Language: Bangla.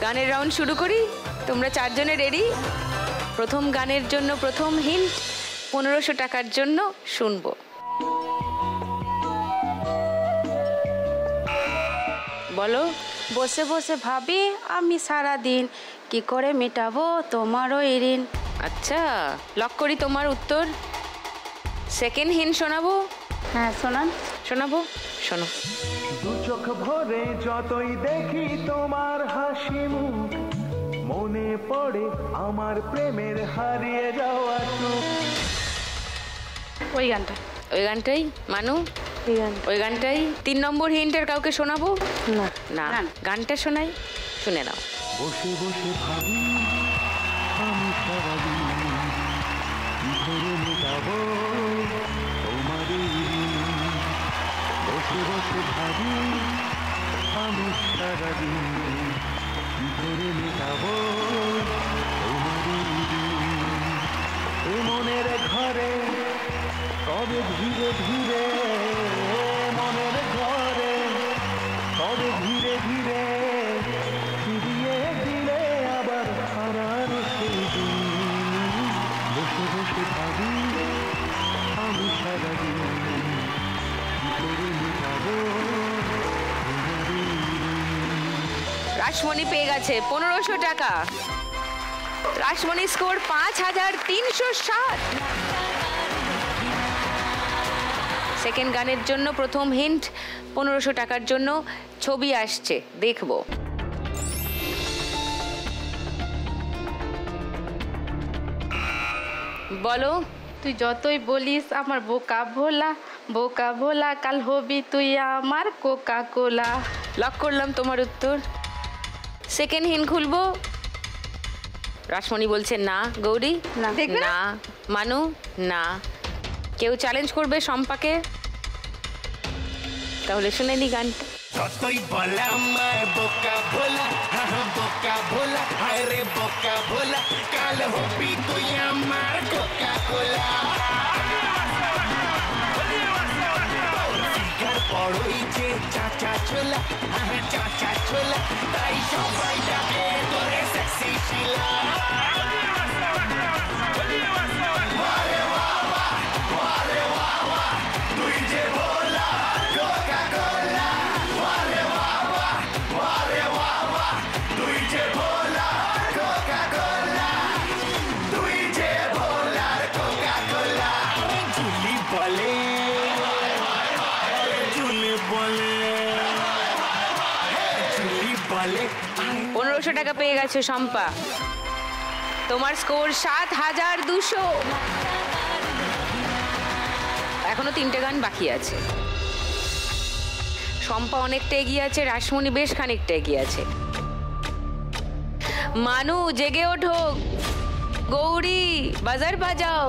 গানের রাউন্ড শুরু করি। তোমরা চারজনে রেডি? প্রথম গানের জন্য প্রথম হিন্ট, 1500 টাকার জন্য শুনবো। বলো। বসে বসে ভাবি আমি সারাদিন কি করে মেটাবো তোমারও ঋণ। আচ্ছা, লক করি তোমার উত্তর। সেকেন্ড হিন্ট শোনাবো? হ্যাঁ শোনান। শোনাবো, শোনো। দু চোখ ভরে যতই দেখি তোমার হাসি মুখ, মনে পড়ে আমার প্রেমের হারিয়ে যাওয়া সুখ। ওই গানটা। ওই গানটাই মানু? ওই গানটাই। 3 নম্বর হিন্টের কাউকে শোনাবো? না, গানটা শোনাই, শুনে নাও। বসে বসে ভাবি আমি সারাদিন কি করে মেটাবো তোমার ঋণ। বসে বসে ভাবি আমি সারাদিন কি করে মেটাবো তোমার ঋণ। এ মনের ঘরে কবে ধীরে ধীরে, মনের ঘরে কবে ধীরে ধীরে ফিরিয়ে দিলে আবার হারানো সেই দিন। বসে বসে ভাবি আমি সারাদিন কি করে মেটাবো তোমার ঋণ। রাসমণি পেয়ে গেছে 1500 টাকা। রাসমণি স্কোর 5360। সেকেন্ড গানের জন্য প্রথম হিন্ট, 1500 টাকার জন্য ছবি আসছে, দেখবো। বলো। তুই যতই বলিস আমার বোকা ভোলা, বোকা ভোলা, কাল হবি তুই আমার কোকা কোলা। লক করলাম তোমার উত্তর। সেকেন্ড হিন্ট খুলবো। রাসমণি বলছে না। গৌরী? না। মানু? না। কেউ চ্যালেঞ্জ করবে শম্পাকে? তাহলে শুনে নি গানটা। যতই বলা আমার বোকা ভোলা, বোকা ভোলা, হায় রে বোকা ভোলা, কাল হবি তুই আমার কোকা কোলা। ফিগার বড়ই যে চাচা ছোলা, চাচা ছোলা, তাই সবাই ডাকে তোরে সেক্সি শিলা। তুই যে ভোলা কোকা কোলা, তুই যে ভোলা কোকা কোলা, তুই যে ভোলার কোকা কোলা। ঝুলি বলে, ঝুলি বলে, ঝুলি বলে। 1500 টাকা পেয়ে গেছে শম্পা। তোমার স্কোর 7200। এখনো 3টে গান বাকি আছে। শম্পা অনেকটা এগিয়ে আছে, রাসমণি বেশ খানিকটা এগিয়ে আছে। মানু জেগে ওঠো, গৌরী বাজার বাজাও।